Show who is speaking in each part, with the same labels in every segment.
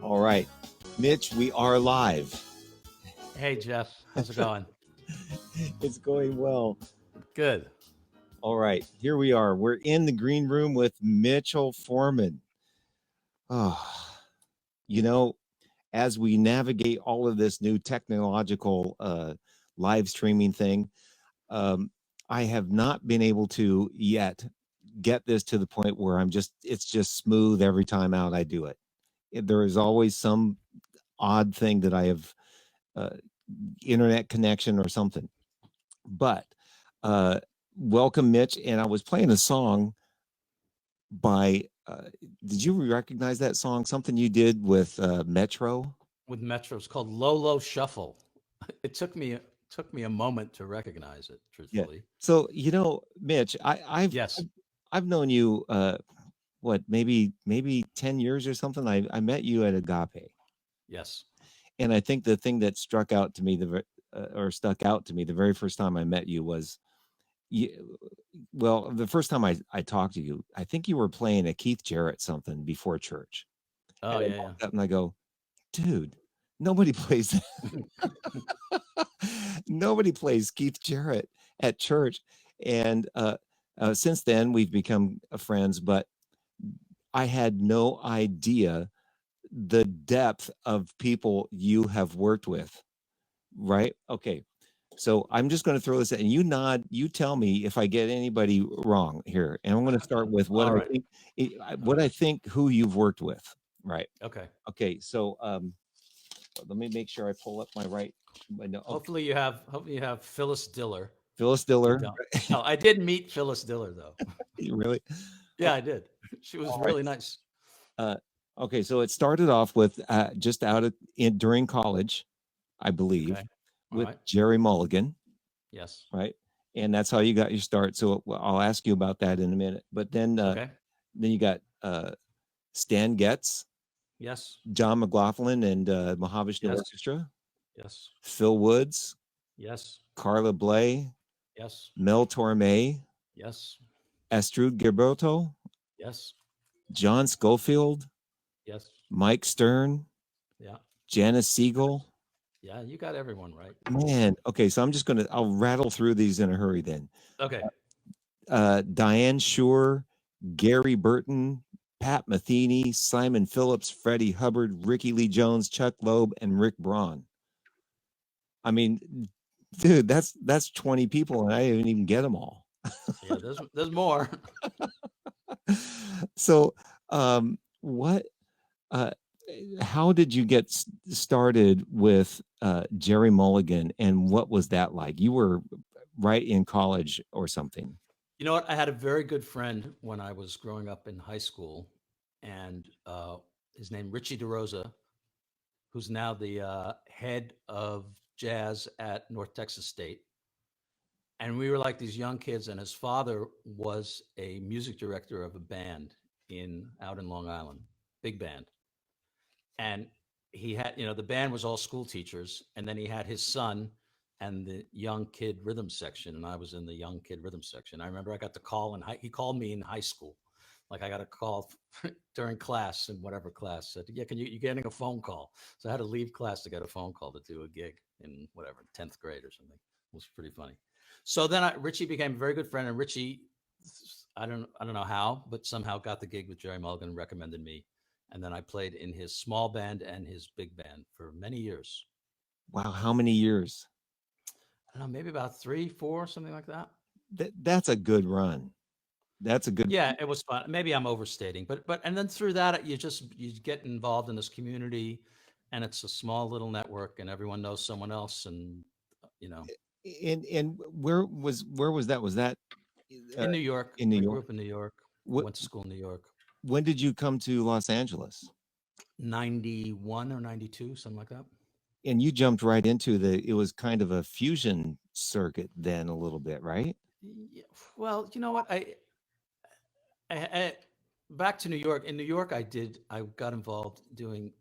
Speaker 1: All right. Mitch, we are live.
Speaker 2: Hey Jeff, how's it going?
Speaker 1: It's going well.
Speaker 2: Good.
Speaker 1: All right. Here we are. We're in the green room with Mitchell Forman. Oh, you know, as we navigate all of this new technological live streaming thing, um, I have not been able to yet get this to the point where it's just smooth every time out I do it. There is always some odd thing that I have uh, internet connection or something. But uh, welcome, Mitch. And I was playing a song by. Did you recognize that song? Something you did with Metro.
Speaker 2: With Metro, it's called Lolo Shuffle. It took me a moment to recognize it,
Speaker 1: Yeah.
Speaker 2: truthfully.
Speaker 1: So Mitch,
Speaker 2: Yes.
Speaker 1: I've known you. What maybe 10 years or something. I met you at Agape,
Speaker 2: Yes.
Speaker 1: and I think the thing that struck out to me or stuck out to me the very first time I met you was you, well, the first time I talked to you, I think you were playing a Keith Jarrett something before church.
Speaker 2: Oh
Speaker 1: And I
Speaker 2: yeah, yeah.
Speaker 1: walked up and I go, dude, nobody plays nobody plays Keith Jarrett at church. And since then we've become friends, but I had no idea the depth of people you have worked with. Right? Okay. So I'm just going to throw this at and you nod, you tell me if I get anybody wrong here. And I'm going to start with
Speaker 2: All right. All
Speaker 1: what
Speaker 2: right.
Speaker 1: I think who you've worked with. Right.
Speaker 2: Okay.
Speaker 1: Okay. So let me make sure I pull up my right. No, okay.
Speaker 2: Hopefully you have Phyllis Diller.
Speaker 1: Phyllis
Speaker 2: You
Speaker 1: Diller.
Speaker 2: don't. No, I did meet Phyllis Diller though.
Speaker 1: Really?
Speaker 2: Yeah,
Speaker 1: Okay.
Speaker 2: I did. She was
Speaker 1: All right.
Speaker 2: really nice.
Speaker 1: Uh, okay. So it started off with just during college, I believe,
Speaker 2: Okay. All
Speaker 1: with
Speaker 2: right.
Speaker 1: Jerry Mulligan.
Speaker 2: Yes.
Speaker 1: Right. And that's how you got your start. So I'll ask you about that in a minute. But
Speaker 2: Okay.
Speaker 1: then you got Stan Getz,
Speaker 2: Yes.
Speaker 1: John McLaughlin, and Mahavishnu
Speaker 2: Yes.
Speaker 1: Orchestra,
Speaker 2: Yes.
Speaker 1: Phil Woods,
Speaker 2: Yes.
Speaker 1: Carla Bley,
Speaker 2: Yes.
Speaker 1: Mel Torme,
Speaker 2: Yes.
Speaker 1: Astrud Gilberto,
Speaker 2: Yes.
Speaker 1: John Schofield,
Speaker 2: Yes.
Speaker 1: Mike Stern,
Speaker 2: Yeah.
Speaker 1: Janice Siegel.
Speaker 2: Yeah. You got everyone right.
Speaker 1: Man, okay, so I'll rattle through these in a hurry then.
Speaker 2: Okay.
Speaker 1: Diane Shore, Gary Burton, Pat Metheny, Simon Phillips, Freddie Hubbard, Ricky Lee Jones, Chuck Loeb, and Rick Braun. I mean, dude, that's 20 people, and I didn't even get them all.
Speaker 2: Yeah, there's more.
Speaker 1: So, what? Uh, how did you get started with Jerry Mulligan, and what was that like? You were right in college or something.
Speaker 2: You know what? I had a very good friend when I was growing up in high school, and his name Richie DeRosa, who's now the head of jazz at North Texas State. And we were like these young kids, and his father was a music director of a band in out in Long Island, big band. And he had, the band was all school teachers, and then he had his son and the young kid rhythm section, and I was in the young kid rhythm section. I remember I got the call he called me in high school, like I got a call during class in whatever class, said, yeah, you're getting a phone call. So I had to leave class to get a phone call to do a gig in whatever 10th grade or something. It was pretty funny. So then Richie became a very good friend, and Richie, I don't know how, but somehow got the gig with Jerry Mulligan, recommended me, and then I played in his small band and his big band for many years.
Speaker 1: Wow, how many years?
Speaker 2: I don't know, maybe about 3, 4, something like that.
Speaker 1: That's a good run. That's a good.
Speaker 2: Yeah, it was fun. Maybe I'm overstating, but and then through that, you get involved in this community, and it's a small little network, and everyone knows someone else, and you know,
Speaker 1: And where was that? Was that uh,
Speaker 2: in New York,
Speaker 1: in New
Speaker 2: I
Speaker 1: York?
Speaker 2: grew up in New York,
Speaker 1: What?
Speaker 2: went to school in New York,
Speaker 1: When did you come to Los Angeles?
Speaker 2: 91 or 92, something like that.
Speaker 1: And you jumped right into it was kind of a fusion circuit then a little bit, right?
Speaker 2: Yeah, well, you know what? I back to New York. In New York, I got involved doing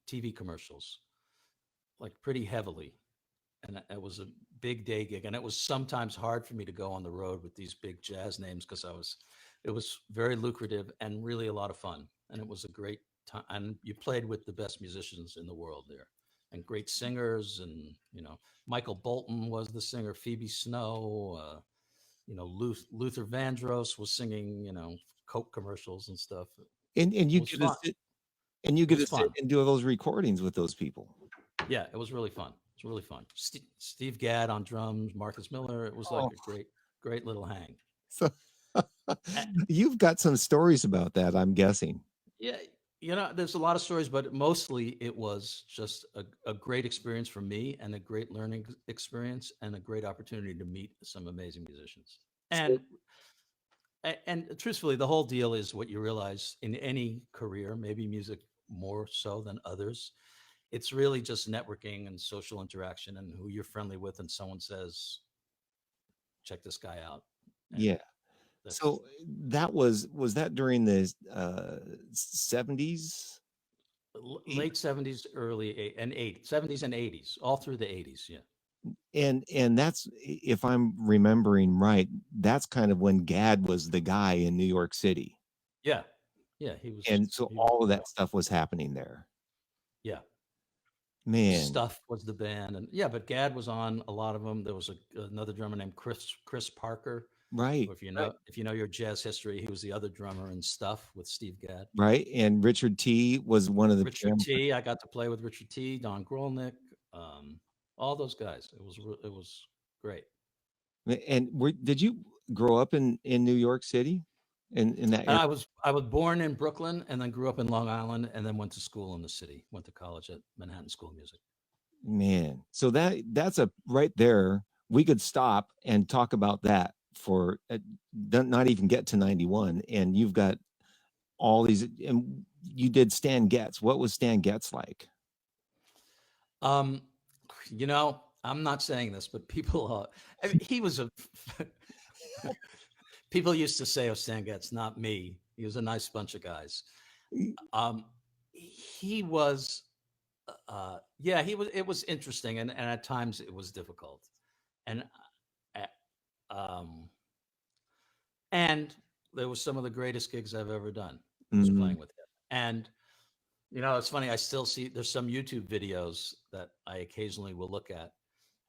Speaker 2: TV commercials, like pretty heavily, and it was a big day gig, and it was sometimes hard for me to go on the road with these big jazz names because it was very lucrative and really a lot of fun, and it was a great and you played with the best musicians in the world there, and great singers, and Michael Bolton was the singer, Phoebe Snow, Luther Vandross was singing, Coke commercials and stuff.
Speaker 1: And
Speaker 2: It
Speaker 1: you
Speaker 2: was
Speaker 1: get to
Speaker 2: fun.
Speaker 1: sit and you
Speaker 2: It
Speaker 1: get
Speaker 2: was
Speaker 1: to sit
Speaker 2: fun.
Speaker 1: and do those recordings with those people.
Speaker 2: Yeah, it was really fun. It was really fun. Steve Gadd on drums, Marcus Miller. It was like
Speaker 1: Oh,
Speaker 2: a great little hang.
Speaker 1: so
Speaker 2: A-
Speaker 1: you've got some stories about that, I'm guessing.
Speaker 2: Yeah, there's a lot of stories, but mostly it was just a great experience for me, and a great learning experience, and a great opportunity to meet some amazing musicians.
Speaker 1: So
Speaker 2: And truthfully, the whole deal is what you realize in any career, maybe music more so than others. It's really just networking and social interaction, and who you're friendly with, and someone says, check this guy out. And
Speaker 1: yeah.
Speaker 2: that's
Speaker 1: So was that during the 70s?
Speaker 2: late 70s, and 80s, 70s and 80s, all through the 80s. Yeah.
Speaker 1: And that's, if I'm remembering right, that's kind of when Gad was the guy in New York City.
Speaker 2: Yeah. Yeah. He was,
Speaker 1: And so
Speaker 2: he was,
Speaker 1: all of that stuff was happening there.
Speaker 2: yeah.
Speaker 1: Man,
Speaker 2: Stuff was the band. And yeah, but Gad was on a lot of them. There was another drummer named Chris Parker.
Speaker 1: right,
Speaker 2: Or if you
Speaker 1: right,
Speaker 2: know if you know your jazz history, he was the other drummer in Stuff with Steve Gadd.
Speaker 1: right. And Richard T was one of the
Speaker 2: Richard T. I got to play with Richard T. Don Grolnick, um, all those guys. It was great.
Speaker 1: and did you grow up in New York City in that
Speaker 2: And
Speaker 1: area?
Speaker 2: I was born in Brooklyn, and then grew up in Long Island, and then went to school in the city. Went to college at Manhattan School of Music.
Speaker 1: Man, so that's a right there. We could stop and talk about that for not even get to 91. And you've got all these, and you did Stan Getz. What was Stan Getz like?
Speaker 2: Um, I'm not saying this, but people, I mean, he was a. People used to say, "Oh, Stan Getz," not me. He was a nice bunch of guys. Um, he was, yeah, he was. It was interesting, and at times it was difficult, and uh, um, and there was some of the greatest gigs I've ever done was
Speaker 1: Mm,
Speaker 2: playing with him. And it's funny. I still see there's some YouTube videos that I occasionally will look at,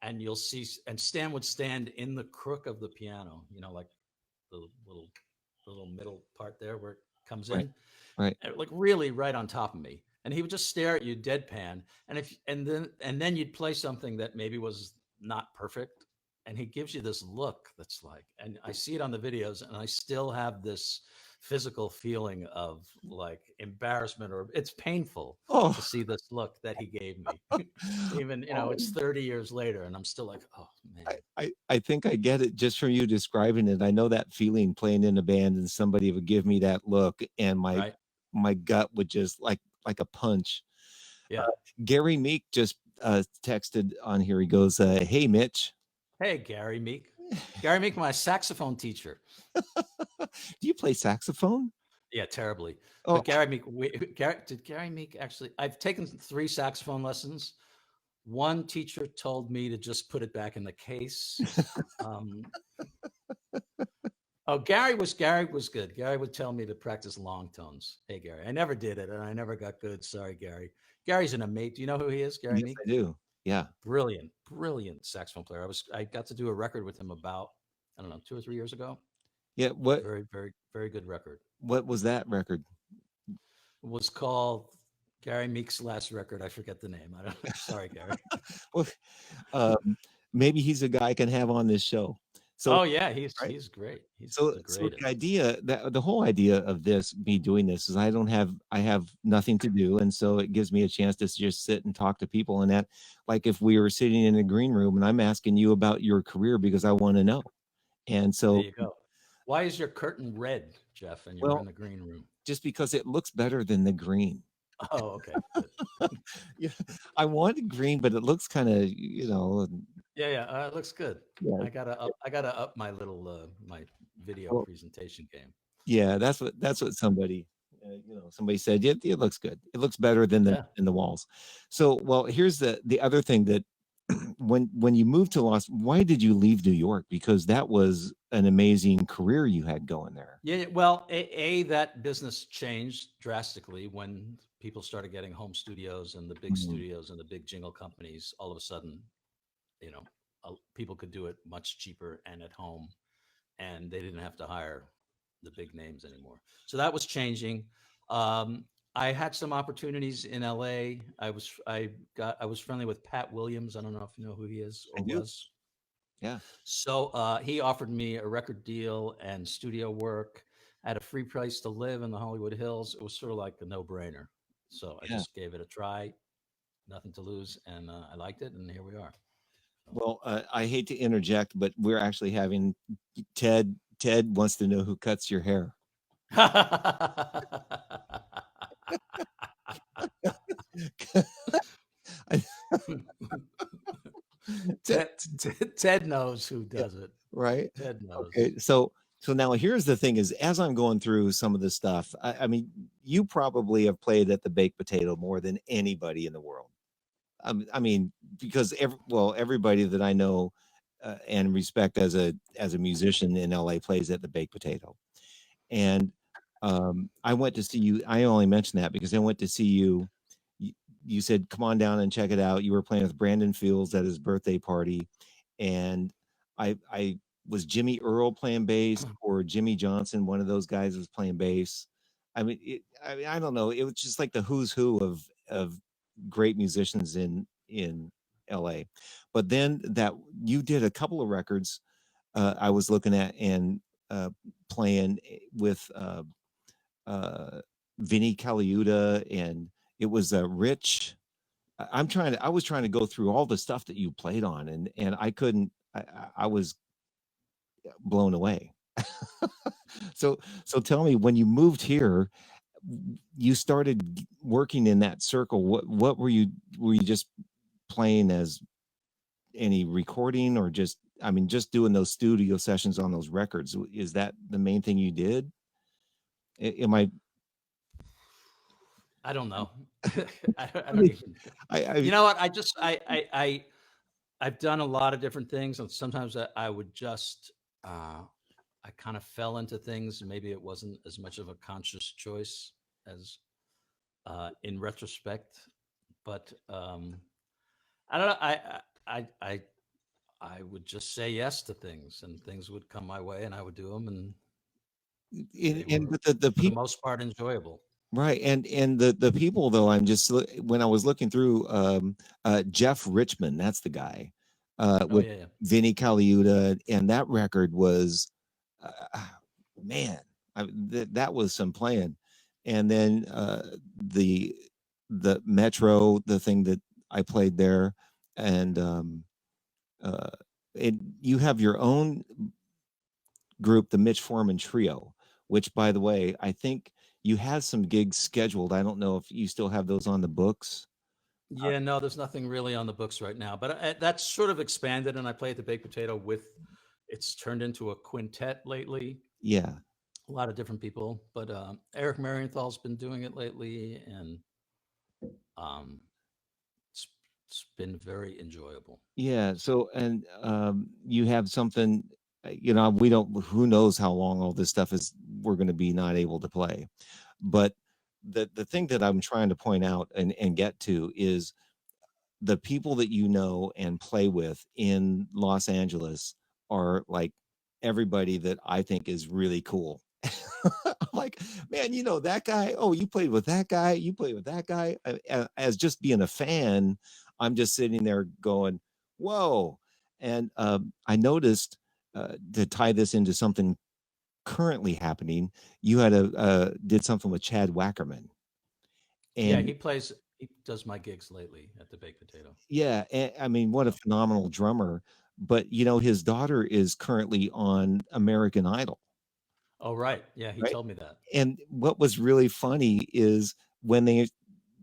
Speaker 2: and you'll see, and Stan would stand in the crook of the piano, like the little the little middle part there where it comes
Speaker 1: right,
Speaker 2: in,
Speaker 1: right.
Speaker 2: like really right on top of me. And he would just stare at you deadpan. And then you'd play something that maybe was not perfect. And he gives you this look that's like, and I see it on the videos, and I still have this physical feeling of like embarrassment, or it's painful
Speaker 1: Oh,
Speaker 2: to see this look that he gave me. Even,
Speaker 1: oh,
Speaker 2: it's 30 years later, and I'm still like, oh man.
Speaker 1: I think I get it just from you describing it. I know that feeling playing in a band and somebody would give me that look, and
Speaker 2: Right.
Speaker 1: my gut would just like a punch. Uh,
Speaker 2: Yeah.
Speaker 1: Gary Meek just texted on here. He goes, "Hey Mitch,
Speaker 2: Hey, Gary Meek. Gary Meek, my saxophone teacher.
Speaker 1: do you play saxophone?"
Speaker 2: Yeah, terribly.
Speaker 1: Oh,
Speaker 2: But Gary Meek, did Gary Meek actually? I've taken 3 saxophone lessons. One teacher told me to just put it back in the case. Um, oh, Gary was good. Gary would tell me to practice long tones. Hey, Gary, I never did it, and I never got good. Sorry, Gary. Gary's an amazing. Do you know who he is? Gary
Speaker 1: yes,
Speaker 2: Meek,
Speaker 1: I do. Yeah,
Speaker 2: brilliant, brilliant saxophone player. I got to do a record with him about, I don't know, 2 or 3 years ago.
Speaker 1: yeah.
Speaker 2: Very, very, very good record.
Speaker 1: What was that record?
Speaker 2: Was called Gary Meek's last record. I forget the name. I don't. Sorry, Gary.
Speaker 1: Well, um, maybe he's a guy I can have on this show. So
Speaker 2: Oh yeah, he's
Speaker 1: right.
Speaker 2: he's great. He's
Speaker 1: So
Speaker 2: the
Speaker 1: so
Speaker 2: greatest.
Speaker 1: the idea that the whole idea of me doing this is I have nothing to do, and so it gives me a chance to just sit and talk to people, and that, like, if we were sitting in a green room and I'm asking you about your career because I want to know. And
Speaker 2: There
Speaker 1: so,
Speaker 2: you go. Why is your curtain red, Jeff? And you're in
Speaker 1: well,
Speaker 2: the green room.
Speaker 1: just because it looks better than the green.
Speaker 2: Oh, okay, good.
Speaker 1: Yeah, I wanted green, but it looks kind of,
Speaker 2: Yeah, yeah. It looks good.
Speaker 1: yeah.
Speaker 2: I gotta up my little my video
Speaker 1: Well,
Speaker 2: presentation game.
Speaker 1: yeah, that's what somebody, somebody said. It looks good. It looks better than
Speaker 2: Yeah.
Speaker 1: the walls. So, well, here's the other thing that when you moved to why did you leave New York? Because that was an amazing career you had going there.
Speaker 2: Yeah, well, that business changed drastically when people started getting home studios and the big
Speaker 1: Mm.
Speaker 2: studios and the big jingle companies. All of a sudden, you know, people could do it much cheaper and at home, and they didn't have to hire the big names anymore. So that was changing. Um, I had some opportunities in LA. I was friendly with Pat Williams. I don't know if you know who he is
Speaker 1: I
Speaker 2: or
Speaker 1: do.
Speaker 2: was.
Speaker 1: Yeah.
Speaker 2: So he offered me a record deal and studio work at a free place to live in the Hollywood Hills. It was sort of like a no brainer. So I
Speaker 1: Yeah.
Speaker 2: just gave it a try, nothing to lose, and I liked it, and here we are. So.
Speaker 1: Well, I hate to interject, but we're actually having Ted wants to know who cuts your hair. Ted,
Speaker 2: Ted knows who
Speaker 1: yeah,
Speaker 2: does it.
Speaker 1: right?
Speaker 2: Ted knows.
Speaker 1: Okay, so now here's the thing: is as I'm going through some of this stuff, I mean, you probably have played at the baked potato more than anybody in the world. I mean, because everybody that I know and respect as a musician in LA plays at the baked potato. And I went to see you. I only mentioned that because I went to see you. You, you said, "Come on down and check it out." You were playing with Brandon Fields at his birthday party, and I was Jimmy Earl playing bass or Jimmy Johnson. One of those guys was playing bass. I mean, I don't know. It was just like the who's who of great musicians in LA. But then that you did a couple of records I was looking at and playing with uh, Vinny Caliuta, and it was Rich. I was trying to go through all the stuff that you played on, and I couldn't. I was blown away. So tell me, when you moved here, you started working in that circle. What were you just playing as any recording or just I mean just doing those studio sessions on those records? Is that the main thing you did? Am I
Speaker 2: I don't know. I
Speaker 1: I
Speaker 2: don't
Speaker 1: mean,
Speaker 2: even.
Speaker 1: I
Speaker 2: You know what? I just I've done a lot of different things, and sometimes I would just I kind of fell into things. Maybe it wasn't as much of a conscious choice as in retrospect, but I don't know. I would just say yes to things, and things would come my way, and I would do them, and they
Speaker 1: and
Speaker 2: were,
Speaker 1: but the
Speaker 2: for the
Speaker 1: people
Speaker 2: most part, enjoyable.
Speaker 1: right and the people though when I was looking through Jeff Richmond, that's the guy
Speaker 2: Oh
Speaker 1: with
Speaker 2: yeah, yeah.
Speaker 1: Vinny Caliuta, and that record was uh, man, that was some playing. And then the Metro, the thing that I played there, and uh, you have your own group, the Mitch Forman Trio, which, by the way, I think you have some gigs scheduled. I don't know if you still have those on the books.
Speaker 2: Yeah, no, there's nothing really on the books right now, but that's sort of expanded. And I play at the Baked Potato with. It's turned into a quintet lately.
Speaker 1: Yeah,
Speaker 2: A lot of different people, but Eric Marienthal's been doing it lately, and um, it's it's been very enjoyable.
Speaker 1: yeah.
Speaker 2: So
Speaker 1: So, and you have something. We don't. Who knows how long all this stuff is? We're going to be not able to play, but the thing that I'm trying to point out and get to is the people that you know and play with in Los Angeles are like everybody that I think is really cool. I'm like, man, you know that guy. Oh, you played with that guy. You played with that guy. As just being a fan, I'm just sitting there going, whoa. And I noticed to tie this into something currently happening, you had a did something with Chad Wackerman,
Speaker 2: yeah,
Speaker 1: and
Speaker 2: he does my gigs lately at the Baked Potato.
Speaker 1: yeah, I mean, what a
Speaker 2: So
Speaker 1: phenomenal drummer. But his daughter is currently on American Idol,
Speaker 2: oh right, yeah, he
Speaker 1: right?
Speaker 2: told me that.
Speaker 1: And what was really funny is when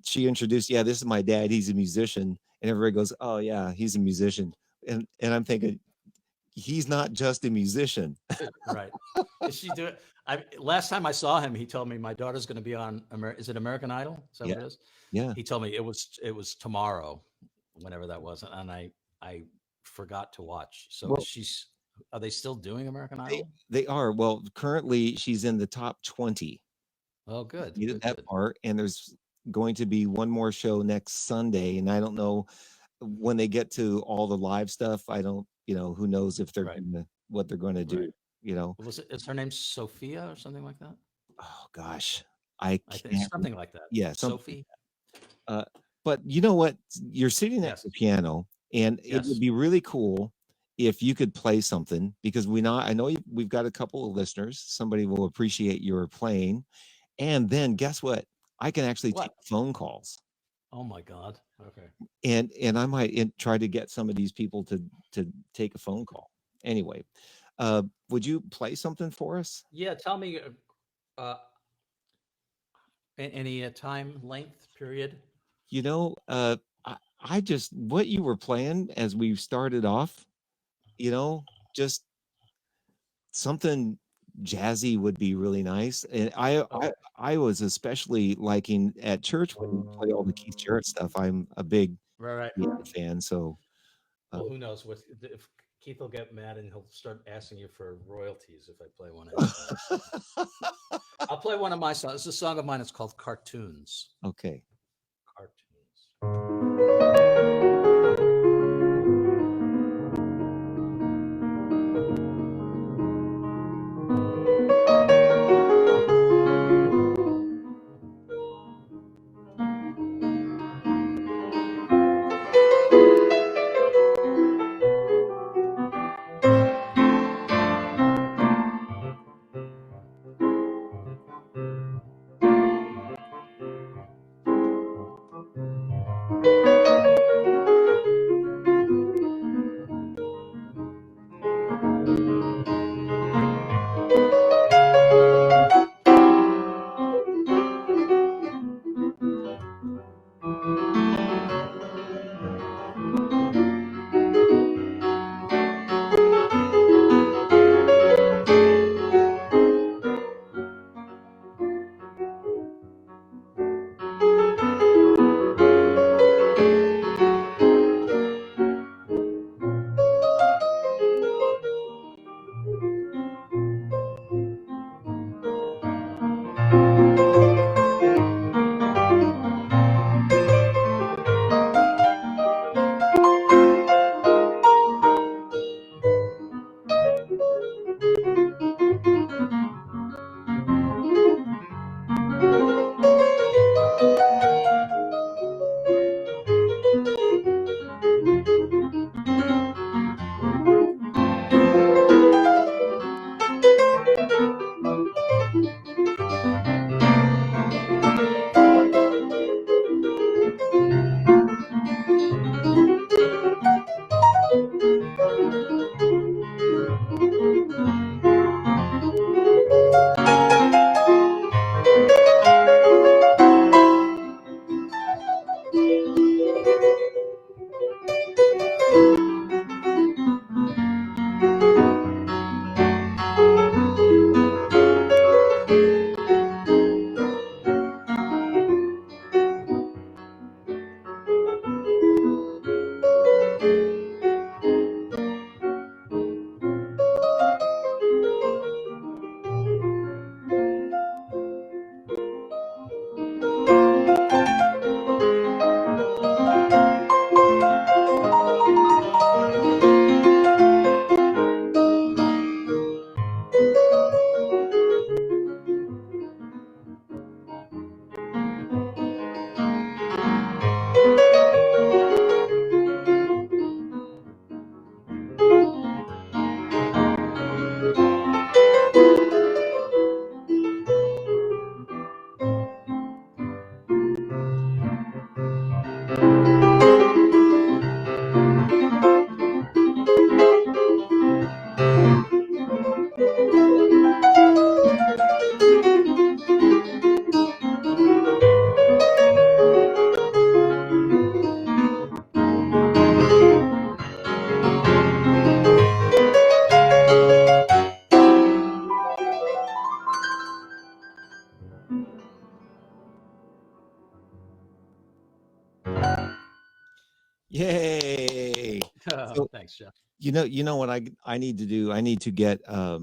Speaker 1: she introduced, yeah, this is my dad, he's a musician, and everybody goes, oh yeah, he's a musician. And I'm thinking, he's not just a musician.
Speaker 2: Right. Is she doing? I last time I saw him, he told me my daughter's going to be on. Is it American Idol? Is that
Speaker 1: Yeah,
Speaker 2: what it is?
Speaker 1: yeah.
Speaker 2: He told me it was tomorrow, whenever that was, and I forgot to watch. So
Speaker 1: Well,
Speaker 2: are they still doing American
Speaker 1: they
Speaker 2: Idol?
Speaker 1: they are. Well, currently she's in the top 20.
Speaker 2: Oh, good,
Speaker 1: Made it
Speaker 2: good,
Speaker 1: that
Speaker 2: good.
Speaker 1: far, and there's going to be one more show next Sunday, and I don't know when they get to all the live stuff. I don't, who knows if they're
Speaker 2: Right,
Speaker 1: gonna what they're gonna
Speaker 2: right.
Speaker 1: do, you know?
Speaker 2: Is her name Sophia or something like that?
Speaker 1: Oh gosh, I
Speaker 2: I think it's
Speaker 1: can't.
Speaker 2: something like that.
Speaker 1: Yeah, something.
Speaker 2: Sophie?
Speaker 1: Uh, but you know what? You're sitting at
Speaker 2: Yes,
Speaker 1: the piano, and it would
Speaker 2: yes.
Speaker 1: be really cool if you could play something because I know we've got a couple of listeners. Somebody will appreciate your playing, and then guess what? I can actually take
Speaker 2: What?
Speaker 1: phone calls,
Speaker 2: Oh my God. Okay.
Speaker 1: and I might try to get some of these people to take a phone call. Anyway, would you play something for us?
Speaker 2: Yeah, tell me, uh, any time length period?
Speaker 1: You know, I just what you were playing as we started off, you know, just something jazzy would be really nice. And I I
Speaker 2: Okay.
Speaker 1: I was especially liking at church when you play all the Keith Jarrett stuff. I'm a big
Speaker 2: Right, right.
Speaker 1: piano fan, so uh,
Speaker 2: Well, who knows? If Keith will get mad and he'll start asking you for royalties if I play one of his songs. So I'll play one of my songs. It's a song of mine. It's called Cartoons.
Speaker 1: okay.
Speaker 2: Cartoons.
Speaker 1: So
Speaker 2: Thanks, Jeff.
Speaker 1: you know what I need to do? I need to get a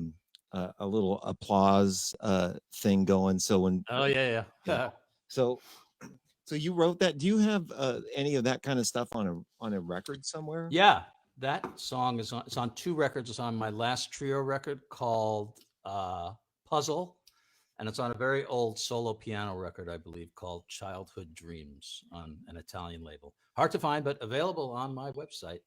Speaker 1: little applause thing going. So
Speaker 2: Oh yeah,
Speaker 1: yeah.
Speaker 2: yeah.
Speaker 1: So so you wrote that. Do you have any of that kind of stuff on a record somewhere?
Speaker 2: Yeah, that song is on. It's on two records. It's on my last trio record called Puzzle, and it's on a very old solo piano record, I believe, called Childhood Dreams on an Italian label. Hard to find, but available on my website,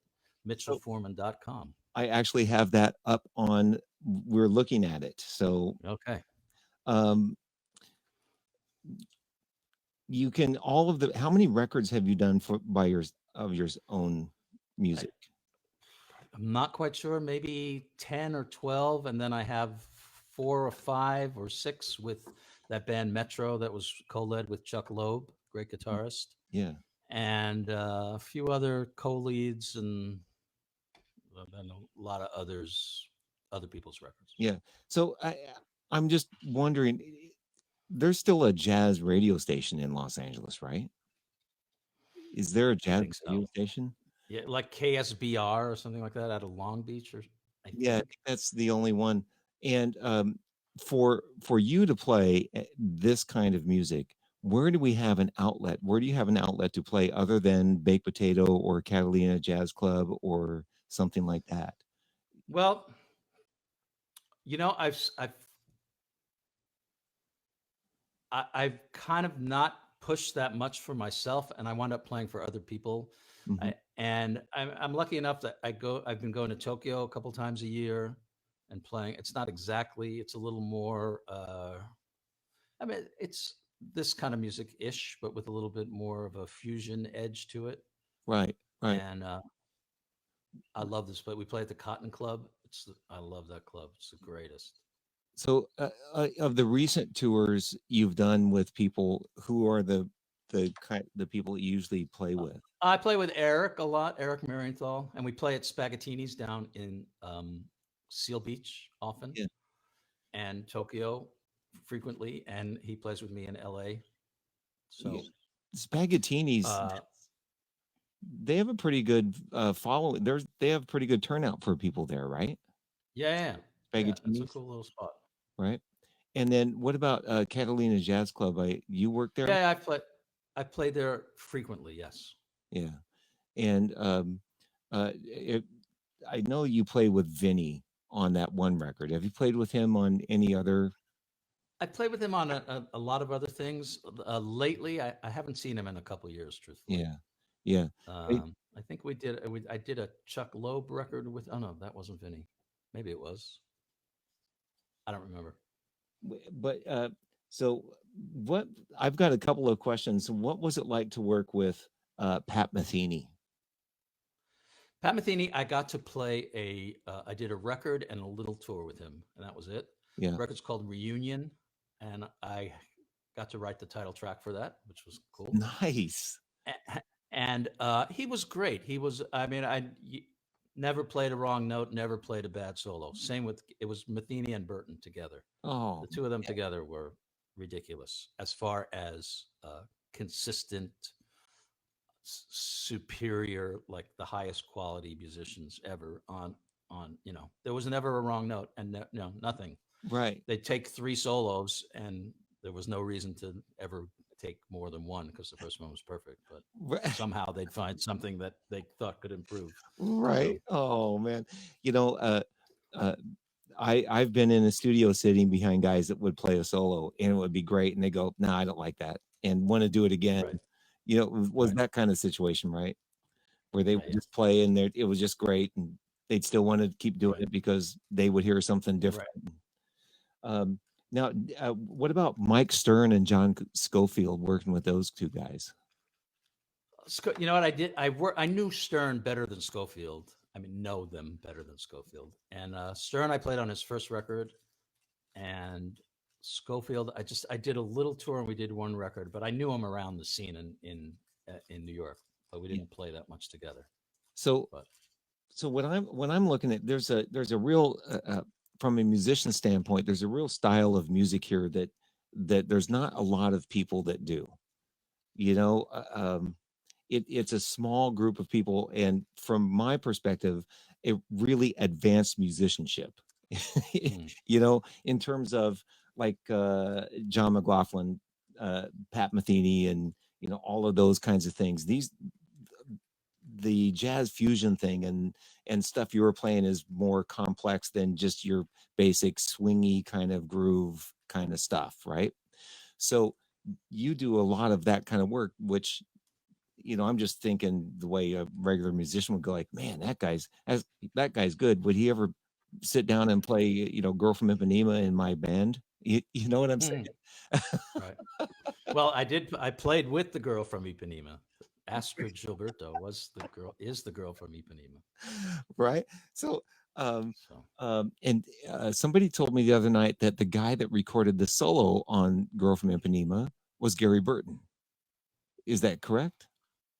Speaker 1: So
Speaker 2: mitchellforman.com.
Speaker 1: I actually have that up on. We're looking at it. So
Speaker 2: Okay.
Speaker 1: um, you can all of the. How many records have you done for by your of your own
Speaker 2: I,
Speaker 1: music?
Speaker 2: I'm not quite sure, maybe 10 or 12. And then I have 4 or 5 or 6 with that band Metro that was co led with Chuck Loeb, great guitarist,
Speaker 1: Yeah,
Speaker 2: and a few other co leads and then a lot of other people's records.
Speaker 1: yeah. So I'm just wondering. There's still a jazz radio station in Los Angeles, right? Is there a
Speaker 2: I
Speaker 1: jazz
Speaker 2: think
Speaker 1: radio
Speaker 2: so.
Speaker 1: station?
Speaker 2: Yeah, like KSBR or something like that out of Long Beach, or I
Speaker 1: Yeah, I
Speaker 2: think.
Speaker 1: think that's the only one. And for you to play this kind of music, where do we have an outlet? Where do you have an outlet to play other than Baked Potato or Catalina Jazz Club or something like that?
Speaker 2: Well, I've kind of not pushed that much for myself, and I wound up playing for other people.
Speaker 1: Hmm.
Speaker 2: And I'm lucky enough that I've been going to Tokyo a couple times a year and playing. It's not exactly. It's a little more. I mean, it's this kind of music ish, but with a little bit more of a fusion edge to it.
Speaker 1: Right, right.
Speaker 2: And I love this. But we play at the Cotton Club. I love that club. It's the greatest.
Speaker 1: So, of the recent tours you've done with people, who are the people you usually play with?
Speaker 2: I play with Eric a lot, Eric Marienthal, and we play at Spaghettini's down in Seal Beach often
Speaker 1: Yeah,
Speaker 2: and Tokyo frequently, and he plays with me in LA.
Speaker 1: yeah.
Speaker 2: So,
Speaker 1: Spaghettini's,
Speaker 2: uh,
Speaker 1: they have a pretty good following. They have pretty good turnout for people there, right?
Speaker 2: yeah, yeah, it's a
Speaker 1: Spaghettini's,
Speaker 2: cool little spot.
Speaker 1: right? And then what about Catalina Jazz Club? You work there?
Speaker 2: Yeah, I play there frequently. Yes,
Speaker 1: Yeah. And I know you play with Vinny on that one record. Have you played with him on any other?
Speaker 2: I play with him on a lot of other things. Lately, I haven't seen him in a couple years, truthfully.
Speaker 1: Yeah, yeah. I-
Speaker 2: I think I did a Chuck Loeb record with. Oh no, that wasn't Vinny. Maybe it was. I don't remember.
Speaker 1: but so what? I've got a couple of questions. What was it like to work with Pat Metheny?
Speaker 2: Pat Metheny, I got to play I did a record and a little tour with him, and that was it.
Speaker 1: Yeah,
Speaker 2: The record's called Reunion, and I got to write the title track for that, which was cool.
Speaker 1: nice.
Speaker 2: And he was great. I mean, never played a wrong note, never played a bad solo. Same with, it was Metheny and Burton together.
Speaker 1: Oh,
Speaker 2: The two of them
Speaker 1: yeah,
Speaker 2: together were ridiculous as far as consistent superior, like the highest quality musicians ever on there was never a wrong note, and no, nothing.
Speaker 1: right.
Speaker 2: They'd take 3 solos and there was no reason to ever take more than one because the first one was perfect, but somehow they'd find something that they thought could improve.
Speaker 1: Right.
Speaker 2: So
Speaker 1: Oh man. You know, uh, I've been in a studio sitting behind guys that would play a solo and it would be great, and they go, "No, I don't like that," and want to do it again.
Speaker 2: right,
Speaker 1: You know, it was
Speaker 2: right,
Speaker 1: that kind of situation, right? Where they would
Speaker 2: yeah,
Speaker 1: just play and it was just great, and they'd still want to keep doing
Speaker 2: right,
Speaker 1: it because they would hear something different.
Speaker 2: right.
Speaker 1: Um, now, what about Mike Stern and John Schofield working with those two guys?
Speaker 2: You know what I did? I knew Stern better than Schofield. I mean, know them better than Schofield. And Stern, I played on his first record, and Schofield, I did a little tour and we did one record, but I knew him around the scene in New York, but we
Speaker 1: Yeah.
Speaker 2: didn't play that much together.
Speaker 1: So,
Speaker 2: But
Speaker 1: so when I'm looking at there's a real from a musician standpoint, there's a real style of music here that there's not a lot of people that do. You know, it's a small group of people, and from my perspective, it really advanced musicianship.
Speaker 2: Mm.
Speaker 1: In terms of like John McLaughlin, Pat Metheny, and all of those kinds of things. The jazz fusion thing and stuff you were playing is more complex than just your basic swingy kind of groove kind of stuff, right? So you do a lot of that kind of work, which I'm just thinking the way a regular musician would go, like, man, that guy's good. Would he ever sit down and play, Girl from Ipanema in my band? You know what I'm
Speaker 2: Mm.
Speaker 1: saying?
Speaker 2: Right. Well, I did. I played with the girl from Ipanema. Astrid Gilberto was the girl. Is the girl from Ipanema.
Speaker 1: Right? So, um,
Speaker 2: So,
Speaker 1: and somebody told me the other night that the guy that recorded the solo on Girl from Ipanema was Gary Burton. Is that correct?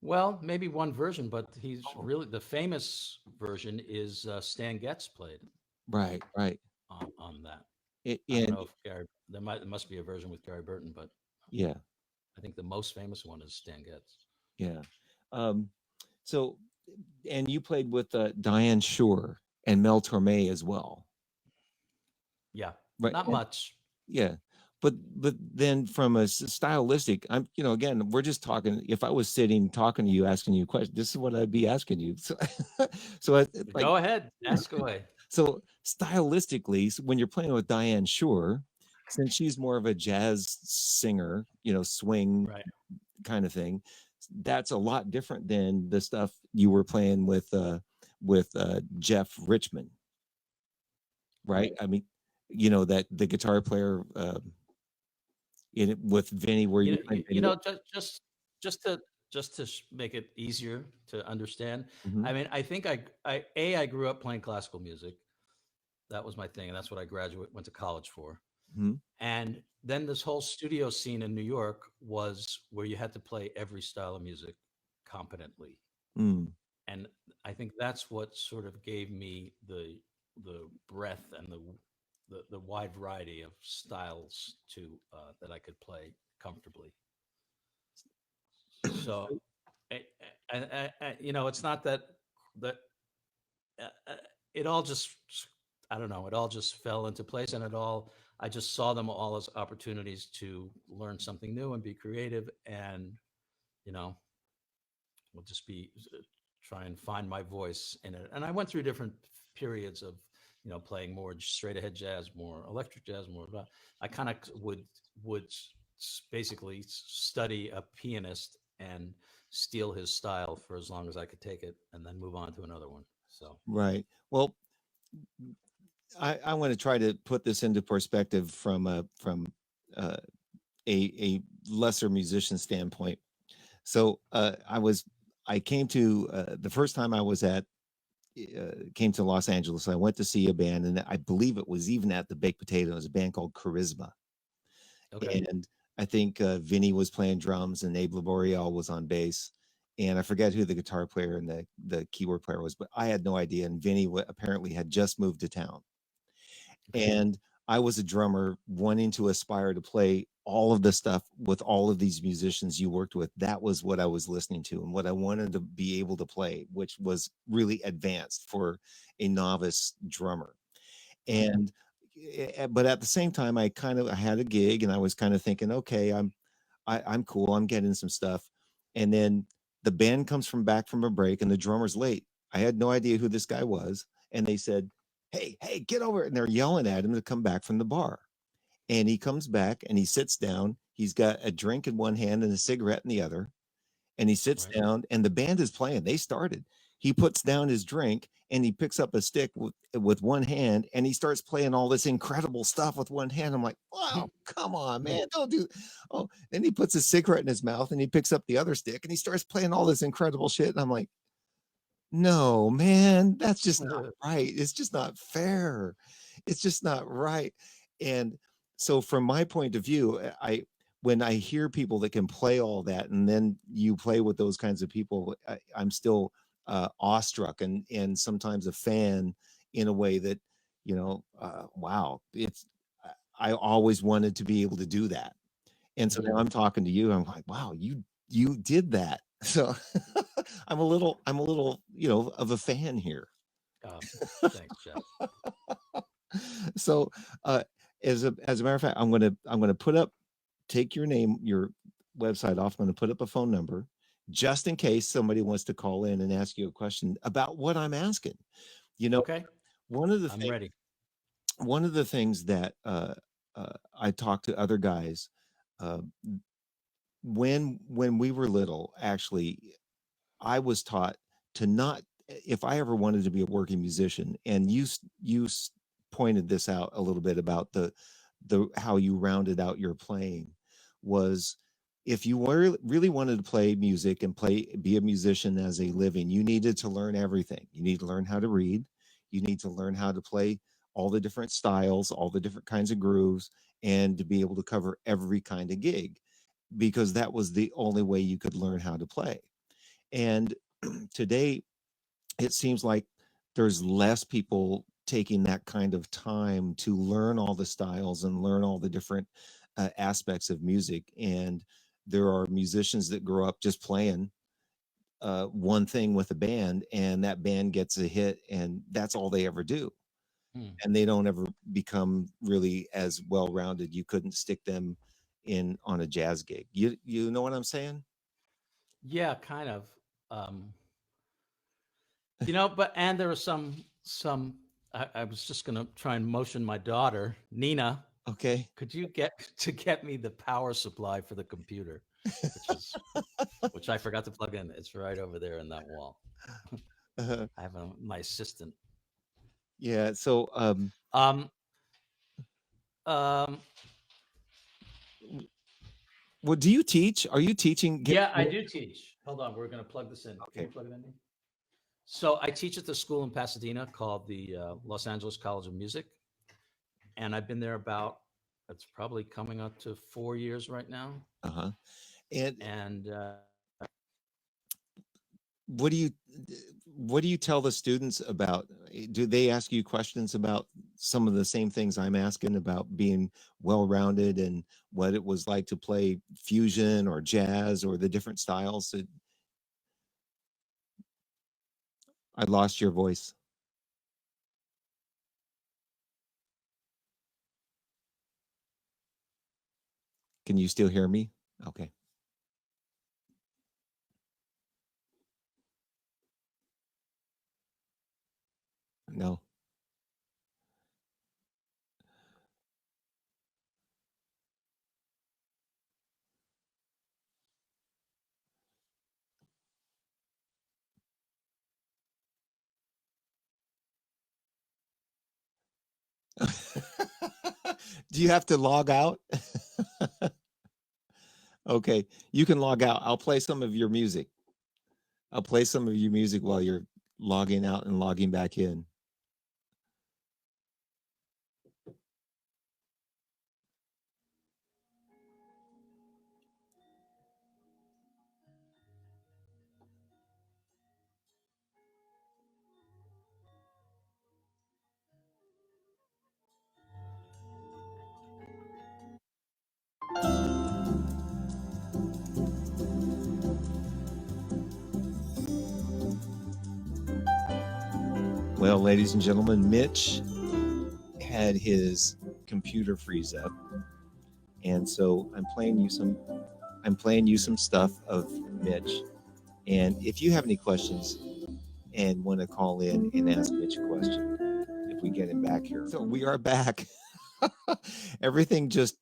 Speaker 2: well, maybe one version, but he's
Speaker 1: Oh,
Speaker 2: really the famous version is Stan Getz played
Speaker 1: right, right.
Speaker 2: on that. I don't
Speaker 1: And
Speaker 2: know if Gary. There must be a version with Gary Burton, but
Speaker 1: yeah,
Speaker 2: I think the most famous one is Stan Getz.
Speaker 1: yeah. Um, so, and you played with Diane Shore and Mel Torme as well,
Speaker 2: Yeah,
Speaker 1: right?
Speaker 2: not much.
Speaker 1: Yeah. But then from a stylistic, again, we're just talking. If I was sitting talking to you, asking you questions, this is what I'd be asking you. So, so like,
Speaker 2: Go ahead, ask away.
Speaker 1: so stylistically, when you're playing with Diane Shore, since she's more of a jazz singer, swing
Speaker 2: Right.
Speaker 1: kind of thing, that's a lot different than the stuff you were playing with Jeff Richmond, right? I mean, that the guitar player in it with Vinny, where you playing
Speaker 2: You
Speaker 1: Vinny.
Speaker 2: know, just to make it easier to understand.
Speaker 1: Mhm,
Speaker 2: I mean, I think I grew up playing classical music. That was my thing, and that's what I went to college for.
Speaker 1: mhm,
Speaker 2: And then this whole studio scene in New York was where you had to play every style of music competently.
Speaker 1: mm,
Speaker 2: And I think that's what sort of gave me the breadth and the wide variety of styles to that I could play comfortably. So, it's not that uh, uh, it all just I don't know. It all just fell into place, and I just saw them all as opportunities to learn something new and be creative, and you know, will just be try and find my voice in it. And I went through different periods of playing more straight ahead jazz, more electric jazz, more. I kind of would basically study a pianist and steal his style for as long as I could take it, and then move on to another one. So
Speaker 1: right. Well, I want to try to put this into perspective from uh, a lesser musician standpoint. So I came to the first time I was at came to Los Angeles. I went to see a band, and I believe it was even at the Baked Potato. It was a band called Charisma,
Speaker 2: okay,
Speaker 1: and I think Vinny was playing drums and Abe Laboriel was on bass. And I forget who the guitar player and the keyboard player was, but I had no idea. And Vinny apparently had just moved to town.
Speaker 2: okay,
Speaker 1: And I was a drummer wanting to aspire to play all of the stuff with all of these musicians you worked with. That was what I was listening to and what I wanted to be able to play, which was really advanced for a novice drummer.
Speaker 2: right.
Speaker 1: And but at the same time, I had a gig and I was kind of thinking, okay, I'm cool. I'm getting some stuff. And then the band comes from back from a break and the drummer's late. I had no idea who this guy was. And they said, hey, get over it. And they're yelling at him to come back from the bar. And he comes back and he sits down. He's got a drink in one hand and a cigarette in the other, and he sits
Speaker 2: Right.
Speaker 1: down and the band is playing. They started. He puts down his drink and he picks up a stick with one hand and he starts playing all this incredible stuff with one hand. I'm like, wow, come on, man, don't do. Oh, then he puts a cigarette in his mouth and he picks up the other stick and he starts playing all this incredible shit. And I'm like, no, man, that's just not right. It's just not fair. It's just not right. And so from my point of view, I when I hear people that can play all that and then you play with those kinds of people, I'm still awestruck and sometimes a fan in a way that, wow, I always wanted to be able to do that. And so now
Speaker 2: Mhm.
Speaker 1: I'm talking to you. I'm like, wow, you did that. So I'm a little, of a fan here.
Speaker 2: Oh, thanks, Jeff.
Speaker 1: So, uh, as a matter of fact, I'm gonna put up take your name, your website off. I'm gonna put up a phone number just in case somebody wants to call in and ask you a question about what I'm asking. You know,
Speaker 2: Okay,
Speaker 1: one of the
Speaker 2: I'm
Speaker 1: things
Speaker 2: ready.
Speaker 1: one of the things that I talk to other guys uh, when we were little, actually, I was taught to not if I ever wanted to be a working musician, and pointed this out a little bit about the how you rounded out your playing was if you were really wanted to play music and be a musician as a living, you needed to learn everything. You need to learn how to read, you need to learn how to play all the different styles, all the different kinds of grooves, and to be able to cover every kind of gig because that was the only way you could learn how to play. And today, it seems like there's less people taking that kind of time to learn all the styles and learn all the different aspects of music. And there are musicians that grow up just playing one thing with a band, and that band gets a hit, and that's all they ever do.
Speaker 2: Hmm.
Speaker 1: And they don't ever become really as well rounded. You couldn't stick them in on a jazz gig. You know what I'm saying?
Speaker 2: Yeah, kind of. Um, but and there was some. I was just gonna try and motion my daughter, Nina.
Speaker 1: Okay.
Speaker 2: Could you get me the power supply for the computer, which is which I forgot to plug in. It's right over there in that wall.
Speaker 1: Uh,
Speaker 2: I have my assistant.
Speaker 1: yeah. So,
Speaker 2: Um, um,
Speaker 1: well, do you teach? Are you teaching?
Speaker 2: yeah, I do teach. Hold on, we're gonna plug this in. Can you
Speaker 1: Okay.
Speaker 2: plug it in? So I teach at the school in Pasadena called the Los Angeles College of Music, and I've been there about it's probably coming up to 4 years right now.
Speaker 1: Uh-huh. And
Speaker 2: And
Speaker 1: what do you what do you tell the students about? Do they ask you questions about some of the same things I'm asking about being well-rounded and what it was like to play fusion or jazz or the different styles? I lost your voice. Can you still hear me? Okay. No. Do you have to log out? Okay, you can log out. I'll play some of your music. I'll play some of your music while you're logging out and logging back in. Well, ladies and gentlemen, Mitch had his computer freeze up, and so I'm playing you some stuff of Mitch. And if you have any questions and want to call in and ask Mitch a question, if we get him back here. So we are back. Everything just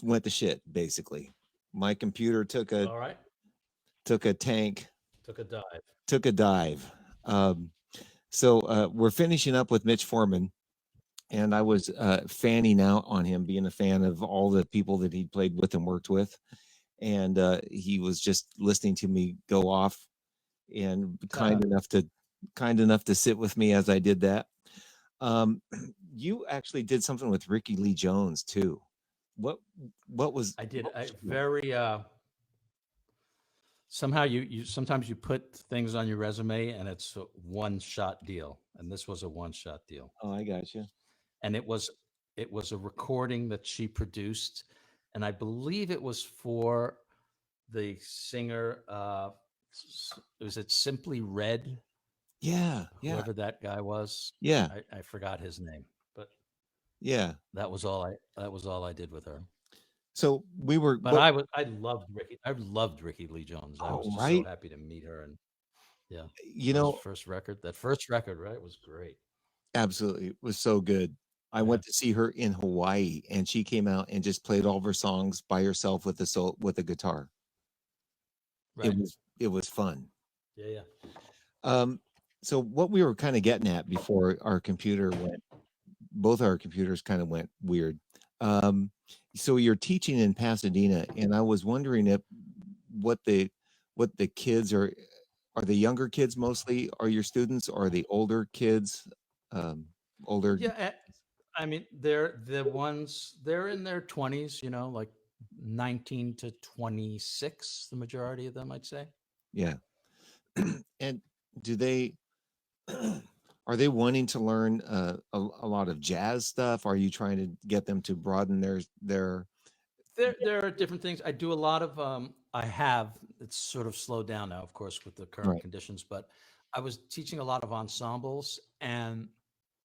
Speaker 1: went to shit, basically. My computer
Speaker 2: all right,
Speaker 1: took a tank,
Speaker 2: took a dive.
Speaker 1: took a dive. So we're finishing up with Mitch Forman, and I was fanning out on him, being a fan of all the people that he played with and worked with, and he was just listening to me go off and kind enough to sit with me as I did that. Um, you actually did something with Ricky Lee Jones too. What what was
Speaker 2: I did
Speaker 1: what
Speaker 2: a
Speaker 1: was
Speaker 2: very somehow you sometimes you put things on your resume and it's a one shot deal, and this was a one shot deal,
Speaker 1: Oh, I got you.
Speaker 2: and it was a recording that she produced, and I believe it was for the singer. Was it Simply Red?
Speaker 1: Yeah, yeah,
Speaker 2: Whoever that guy was,
Speaker 1: yeah,
Speaker 2: I forgot his name, but
Speaker 1: yeah.
Speaker 2: that was all I did with her.
Speaker 1: So we were,
Speaker 2: But
Speaker 1: what?
Speaker 2: I loved Ricky Lee Jones. I was
Speaker 1: Oh,
Speaker 2: just so
Speaker 1: right.
Speaker 2: happy to meet her, and yeah,
Speaker 1: You
Speaker 2: those
Speaker 1: know,
Speaker 2: first record, that first record, right, was great.
Speaker 1: absolutely, it was so good. I
Speaker 2: Yeah,
Speaker 1: went to see her in Hawaii, and she came out and just played all of her songs by herself with with a guitar.
Speaker 2: right.
Speaker 1: It was fun.
Speaker 2: Yeah, yeah.
Speaker 1: Um, so what we were kind of getting at before our computer went, both our computers kind of went weird. Um, so you're teaching in Pasadena, and I was wondering if what the what the kids are the younger kids mostly are your students, or are the older kids, um, older?
Speaker 2: Yeah, I mean, they're in their 20s, like 19 to 26, the majority of them, I'd say.
Speaker 1: Yeah. And do they are they wanting to learn a lot of jazz stuff? Are you trying to get them to broaden their
Speaker 2: There are different things. I do a lot of I have it's sort of slowed down now, of course, with the current
Speaker 1: right?
Speaker 2: conditions, but I was teaching a lot of ensembles, and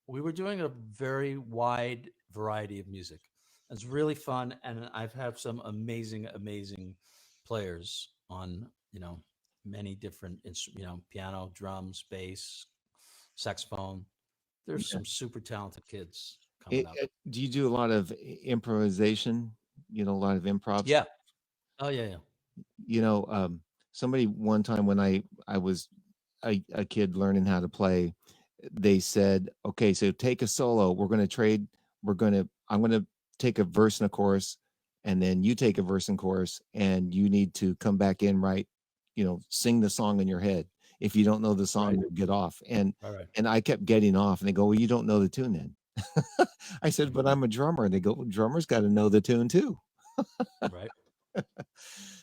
Speaker 2: we were doing a very wide variety of music. It's really fun, and I've had some amazing players on, many different piano, drums, bass, saxophone. There's
Speaker 1: Yeah.
Speaker 2: some super talented kids coming up.
Speaker 1: Do you do a lot of improvisation? You know, a lot of improv
Speaker 2: Yeah.
Speaker 1: stuff.
Speaker 2: Oh yeah, yeah.
Speaker 1: You know, somebody one time when I was a kid learning how to play, they said, "Okay, so take a solo. We're going to trade. I'm going to take a verse and a chorus, and then you take a verse and chorus, and you need to come back in, right? You know, sing the song in your head. If you don't know the song,
Speaker 2: Right.
Speaker 1: you'll get off."
Speaker 2: All right.
Speaker 1: And I kept getting off, and they go, "Well, you don't know the tune then." I said, "But I'm a drummer." And they go, "Well, drummers got to know the tune too."
Speaker 2: Right.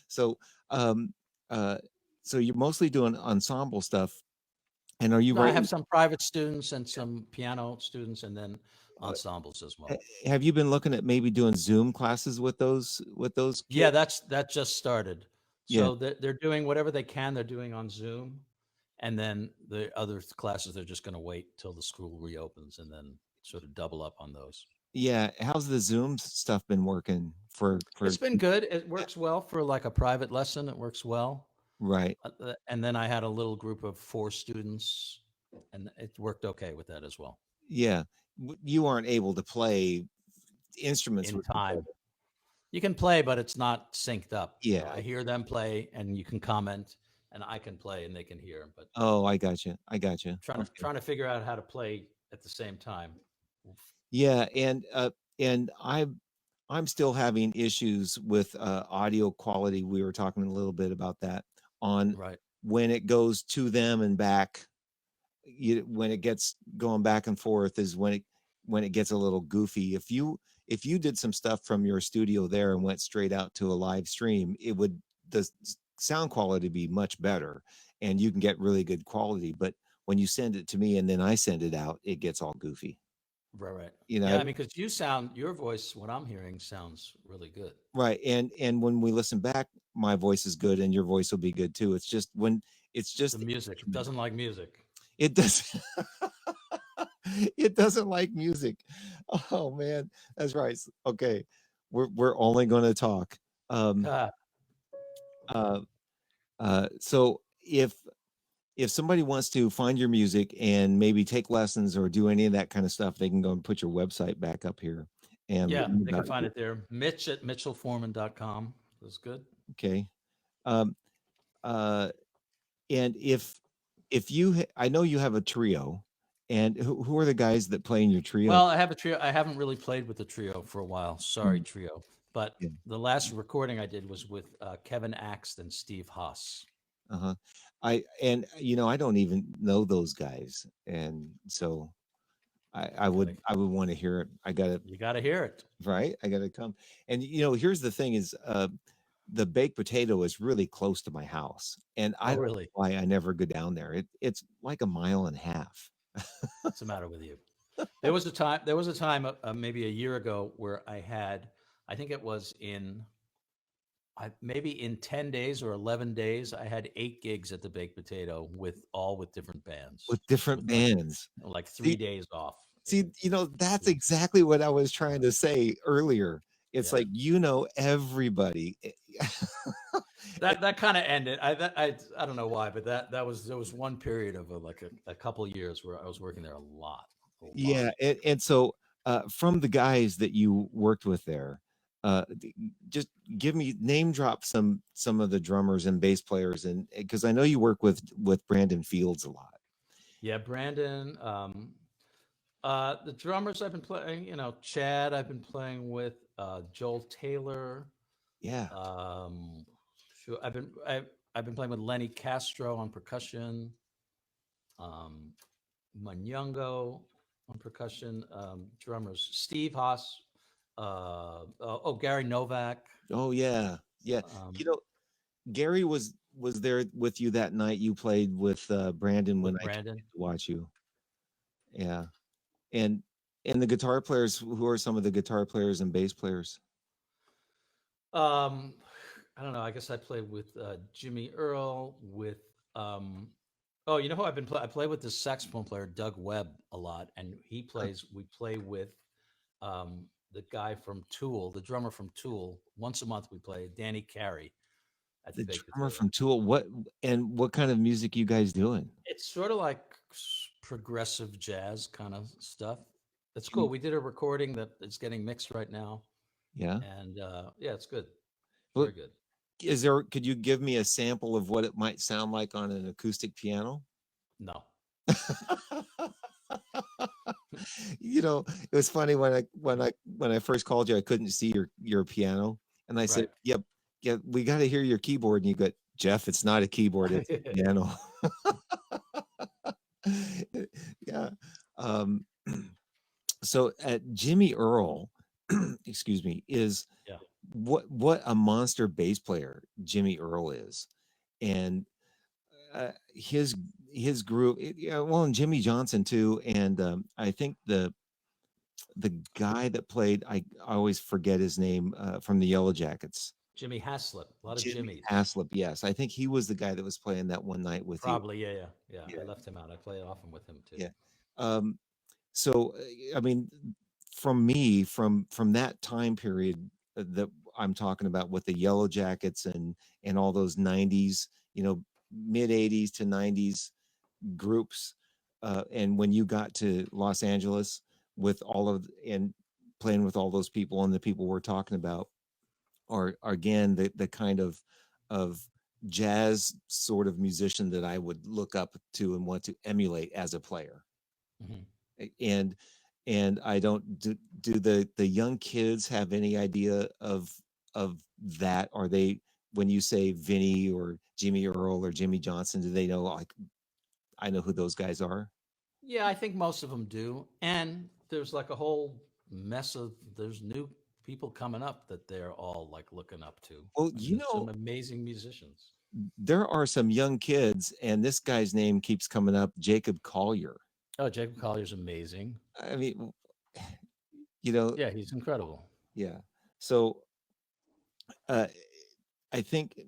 Speaker 1: So, um, uh, so you're mostly doing ensemble stuff, and are you
Speaker 2: No, I have
Speaker 1: writing?
Speaker 2: some private students and some piano students, and then
Speaker 1: Uh,
Speaker 2: ensembles as
Speaker 1: ha-
Speaker 2: well.
Speaker 1: have you been looking at maybe doing Zoom classes with those
Speaker 2: Yeah,
Speaker 1: kids?
Speaker 2: that just started.
Speaker 1: Yeah,
Speaker 2: So they're doing whatever they can. They're doing on Zoom, and then the other classes they're just going to wait till the school reopens and then sort of double up on those.
Speaker 1: yeah. How's the Zoom stuff been working for?
Speaker 2: It's been good. It works well for like a private lesson. It works well.
Speaker 1: Right?
Speaker 2: And then I had a little group of 4 students, and it worked okay with that as well.
Speaker 1: Yeah. You aren't able to play instruments
Speaker 2: In
Speaker 1: with each other.
Speaker 2: time, you can play, but it's not synced up.
Speaker 1: Yeah.
Speaker 2: I hear them play, and you can comment, and I can play, and they can hear. But
Speaker 1: Oh, I got you. I got you. Okay.
Speaker 2: trying to figure out how to play at the same time.
Speaker 1: Yeah, and I'm still having issues with audio quality. We were talking a little bit about that on
Speaker 2: Right.
Speaker 1: when it goes to them and back. When it gets going back and forth is when it gets a little goofy. If you did some stuff from your studio there and went straight out to a live stream, it would the sound quality be much better, and you can get really good quality. But when you send it to me and then I send it out, it gets all goofy.
Speaker 2: Right. Right.
Speaker 1: You know,
Speaker 2: Yeah. I mean, because your voice, what I'm hearing, sounds really good.
Speaker 1: right, and when we listen back, my voice is good and your voice will be good too. It's just when it's
Speaker 2: The
Speaker 1: just the
Speaker 2: music
Speaker 1: instrument.
Speaker 2: doesn't like music.
Speaker 1: It does it doesn't like music. Oh man, that's right. Okay. We're only going to talk. Um
Speaker 2: Ah,
Speaker 1: uh so if somebody wants to find your music and maybe take lessons or do any of that kind of stuff, they can go and put your website back up here and
Speaker 2: yeah,
Speaker 1: learn
Speaker 2: they can
Speaker 1: about
Speaker 2: find
Speaker 1: you.
Speaker 2: it there. Mitch at mitchellforman.com. That's good.
Speaker 1: Okay. Um uh And if you I know you have a trio, and who are the guys that play in your trio?
Speaker 2: Well, I have a trio. I haven't really played with the trio for a while. Sorry,
Speaker 1: Mm,
Speaker 2: trio. But
Speaker 1: yeah,
Speaker 2: the last recording I did was with Kevin Axt and Steve Haas.
Speaker 1: uh-huh. I don't even know those guys, and so
Speaker 2: Gotta,
Speaker 1: I would want to hear it. I gotta
Speaker 2: you got to hear it.
Speaker 1: right. I gotta come. And here's the thing: is the baked potato is really close to my house, and I
Speaker 2: Oh,
Speaker 1: don't know
Speaker 2: really?
Speaker 1: why I never go down there. It's like a mile and a half.
Speaker 2: What's the matter with you? There was a time, maybe a year ago, where I think it was in I maybe in 10 days or 11 days, I had 8 gigs at the Baked Potato with all with different bands,
Speaker 1: with different
Speaker 2: with
Speaker 1: bands.
Speaker 2: like 3
Speaker 1: See,
Speaker 2: days off.
Speaker 1: see,
Speaker 2: It
Speaker 1: that's
Speaker 2: was
Speaker 1: exactly what I was trying to say earlier. It's
Speaker 2: yeah.
Speaker 1: like everybody.
Speaker 2: That kind of ended. I don't know why, but that was there was one period of like a couple years where I was working there a lot.
Speaker 1: Yeah, and so from the guys that you worked with there, just give me name drop some of the drummers and bass players, and because I know you work with Brandon Fields a lot.
Speaker 2: Yeah, Brandon. The drummers I've been playing, Chad. I've been playing with Joel Taylor.
Speaker 1: Yeah.
Speaker 2: Um, sure, I've been playing with Lenny Castro on percussion. Um, Manyungo on percussion. Drummers Steve Haas. Gary Novak.
Speaker 1: Oh yeah, yeah. You
Speaker 2: Um,
Speaker 1: know, Gary was there with you that night you played with Brandon when
Speaker 2: with
Speaker 1: I came
Speaker 2: Brandon.
Speaker 1: to watch you. Yeah, and and the guitar players. Who are some of the guitar players and bass players?
Speaker 2: Um, I don't know. I guess I played with Jimmy Earl. With um, oh, you know who I've been I play with this saxophone player Doug Webb a lot, and he
Speaker 1: Huh,
Speaker 2: plays. We play with the guy from Tool, the drummer from Tool. Once a month we play Danny Carey at the
Speaker 1: the
Speaker 2: Baked
Speaker 1: drummer
Speaker 2: Potato.
Speaker 1: from Tool. What kind of music you guys doing?
Speaker 2: It's sort of like progressive jazz kind of stuff. It's
Speaker 1: Can
Speaker 2: cool.
Speaker 1: you-
Speaker 2: We did a recording that it's getting mixed right now,
Speaker 1: Yeah.
Speaker 2: and yeah, it's good.
Speaker 1: Well,
Speaker 2: Very good.
Speaker 1: could you give me a sample of what it might sound like on an acoustic piano?
Speaker 2: No,
Speaker 1: It was funny when I first called you, I couldn't see your piano, and I said,
Speaker 2: right.
Speaker 1: "Yep, yeah, we got to hear your keyboard." And you go, "Jeff, it's not a keyboard, it's a piano." Yeah. Um, so Jimmy Earl, excuse me, is
Speaker 2: Yeah.
Speaker 1: what a monster bass player Jimmy Earl is, and his group, yeah, well, and Jimmy Johnson too, and I think the guy that played, I always forget his name from the Yellow Jackets,
Speaker 2: Jimmy Haslip, a lot of
Speaker 1: Jimmy
Speaker 2: Jimmys.
Speaker 1: Haslip. Yes, I think he was the guy that was playing that one night with you.
Speaker 2: Probably, yeah, yeah, yeah.
Speaker 1: Yeah,
Speaker 2: I left him out. I play often with him too.
Speaker 1: yeah. Um, so I mean, from me, from that time period that I'm talking about with the Yellow Jackets and all those '90s, mid '80s to '90s groups, and when you got to Los Angeles with all of and playing with all those people and the people we're talking about are again the kind of jazz sort of musician that I would look up to and want to emulate as a player.
Speaker 2: Hmm.
Speaker 1: And I don't do the young kids have any idea of that? Are they, when you say Vinny or Jimmy Earl or Jimmy Johnson, do they know, like, I know who those guys are?
Speaker 2: Yeah, I think most of them do. And there's like a whole mess of there's new people coming up that they're all like looking up to.
Speaker 1: Well,
Speaker 2: I mean, there's some amazing musicians.
Speaker 1: there are some young kids, and this guy's name keeps coming up, Jacob Collier.
Speaker 2: Oh, Jacob Collier's amazing.
Speaker 1: I mean, you know,
Speaker 2: Yeah, he's incredible.
Speaker 1: yeah. So uh, I think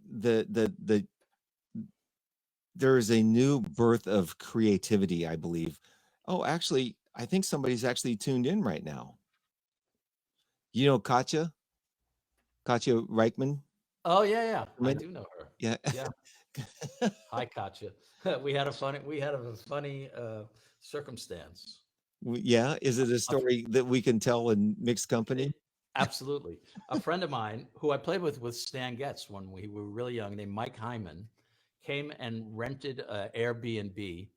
Speaker 1: there is a new birth of creativity, I believe. Oh, actually, I think somebody's actually tuned in right now. Katja Reichman.
Speaker 2: Oh yeah, yeah. I
Speaker 1: Reichman?
Speaker 2: do know her.
Speaker 1: Yeah.
Speaker 2: Yeah. Hi, Katya. We had a funny circumstance.
Speaker 1: Yeah. Is it a
Speaker 2: A fr-
Speaker 1: story that we can tell in mixed
Speaker 2: eh,
Speaker 1: company?
Speaker 2: Absolutely. A friend of mine who I played with Stan Getz when we were really young, named Mike Hyman, came and rented a Airbnb.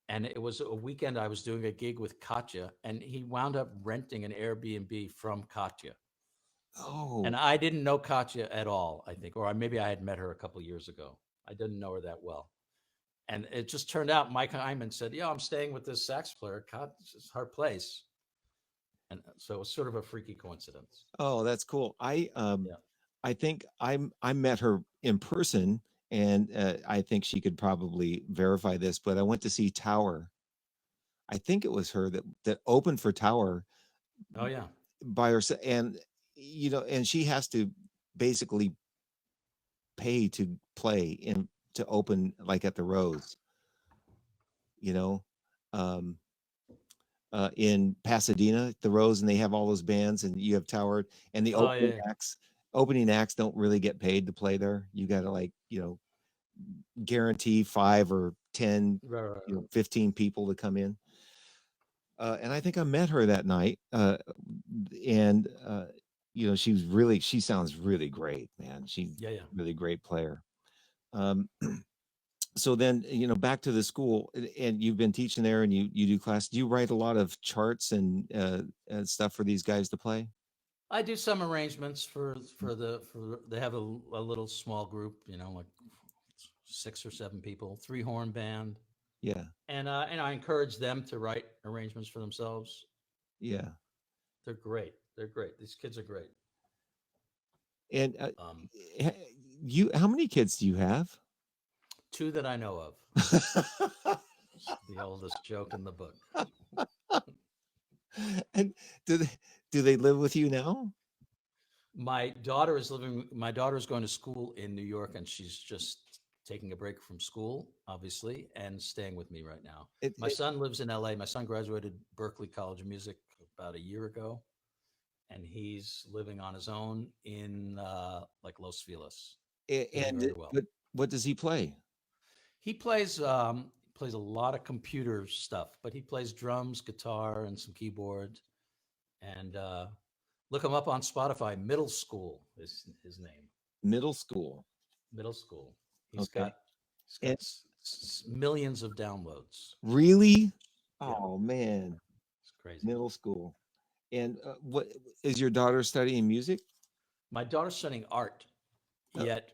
Speaker 2: And it was a weekend I was doing a gig with Katya, and he wound up renting an Airbnb from Katya. And
Speaker 1: Oh,
Speaker 2: I didn't know Katya at all, I think, or maybe I had met her a couple years ago. I didn't know her that well. And it just turned out Mike Hyman said, "Yeah, I'm staying with this sax player. It's her place." And so it was sort of a freaky coincidence.
Speaker 1: oh, that's cool.
Speaker 2: Yeah.
Speaker 1: I think I met her in person, and I think she could probably verify this. But I went to see Tower. I think it was her that opened for Tower
Speaker 2: Oh yeah.
Speaker 1: by herself, and and she has to basically pay to play in to open like at the Rose, you know. Um, in Pasadena, the Rose, and they have all those bands, and you have Tower, and the
Speaker 2: Oh yeah, yeah.
Speaker 1: opening acts don't really get paid to play there. You got to like, guarantee 5 or 10,
Speaker 2: Right, right, right.
Speaker 1: 15 people to come in. And I think I met her that night. And she sounds really great, man. She's
Speaker 2: Yeah, yeah.
Speaker 1: really great player. Um, so then, back to the school, and you've been teaching there, and you do class. Do you write a lot of charts and stuff for these guys to play?
Speaker 2: I do some arrangements for they have a little small group, like 6 or 7 people, 3 horn band,
Speaker 1: Yeah,
Speaker 2: and I encourage them to write arrangements for themselves.
Speaker 1: yeah.
Speaker 2: They're great. They're great. These kids are great.
Speaker 1: And
Speaker 2: Um,
Speaker 1: how many kids do you have?
Speaker 2: 2 that I know of. It's the oldest joke in the book.
Speaker 1: And do they live with you now?
Speaker 2: My daughter is going to school in New York, and she's just taking a break from school, obviously, and staying with me right now.
Speaker 1: It,
Speaker 2: My son lives in LA. My son graduated Berkeley College of Music about a year ago, and he's living on his own in like Los Feliz, doing
Speaker 1: and
Speaker 2: very well.
Speaker 1: what does he play?
Speaker 2: He plays a lot of computer stuff, but he plays drums, guitar, and some keyboard. And look him up on Spotify. Middle School is his name.
Speaker 1: Middle school.
Speaker 2: Middle School. He's
Speaker 1: Okay.
Speaker 2: got he's got
Speaker 1: And
Speaker 2: millions of downloads.
Speaker 1: really?
Speaker 2: Yeah,
Speaker 1: Oh man,
Speaker 2: it's crazy.
Speaker 1: middle school. And what is your daughter studying music?
Speaker 2: My daughter's studying art,
Speaker 1: Uh,
Speaker 2: yet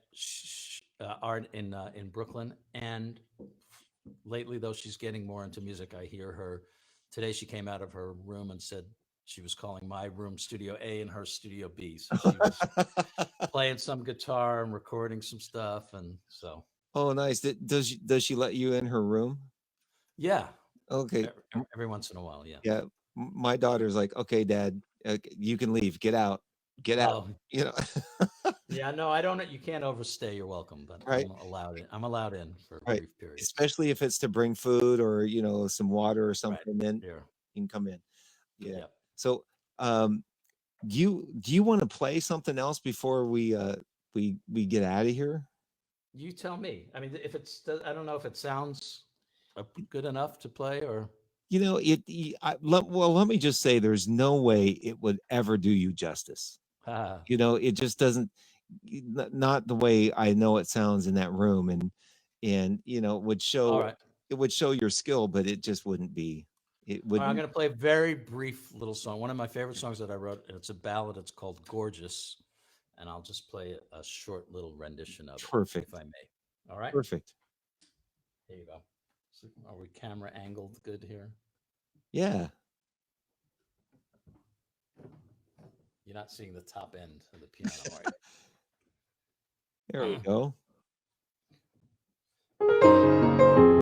Speaker 2: art in Brooklyn, and lately though she's getting more into music. I hear her today. She came out of her room and said she was calling my room Studio A and her Studio B. So she was playing some guitar and recording some stuff, and so
Speaker 1: Oh, nice. Does she let you in her room?
Speaker 2: yeah,
Speaker 1: Okay.
Speaker 2: every once in a while, yeah.
Speaker 1: Yeah. My daughter's like, okay, Dad, you can leave. Get out. Get out.
Speaker 2: Oh,
Speaker 1: You know,
Speaker 2: yeah, no, I don't. You can't overstay your welcome, but
Speaker 1: right?
Speaker 2: I'm allowed in for
Speaker 1: Right.
Speaker 2: brief periods.
Speaker 1: Especially if it's to bring food or, some water or
Speaker 2: Right.
Speaker 1: something, then
Speaker 2: Yeah.
Speaker 1: you can come in. Yeah.
Speaker 2: Yep.
Speaker 1: So, um, do you want to play something else before we get out of here?
Speaker 2: You tell me. I mean, if I don't know if it sounds good enough to play or.
Speaker 1: Well, let me just say, there's no way it would ever do you justice. It just doesn't, not the way I know it sounds in that room, and
Speaker 2: All right.
Speaker 1: it would show your skill, but it just wouldn't be. It
Speaker 2: All right. I'm
Speaker 1: wouldn't.
Speaker 2: going to play a very brief little song. One of my favorite songs that I wrote. It's a ballad. It's called "Gorgeous," and I'll just play a short little rendition of it, if
Speaker 1: Perfect.
Speaker 2: I may. All right.
Speaker 1: Perfect.
Speaker 2: Here you go. So are we camera angled good here?
Speaker 1: Yeah.
Speaker 2: You're not seeing the top end of the piano, are
Speaker 1: There we
Speaker 2: you?
Speaker 1: go.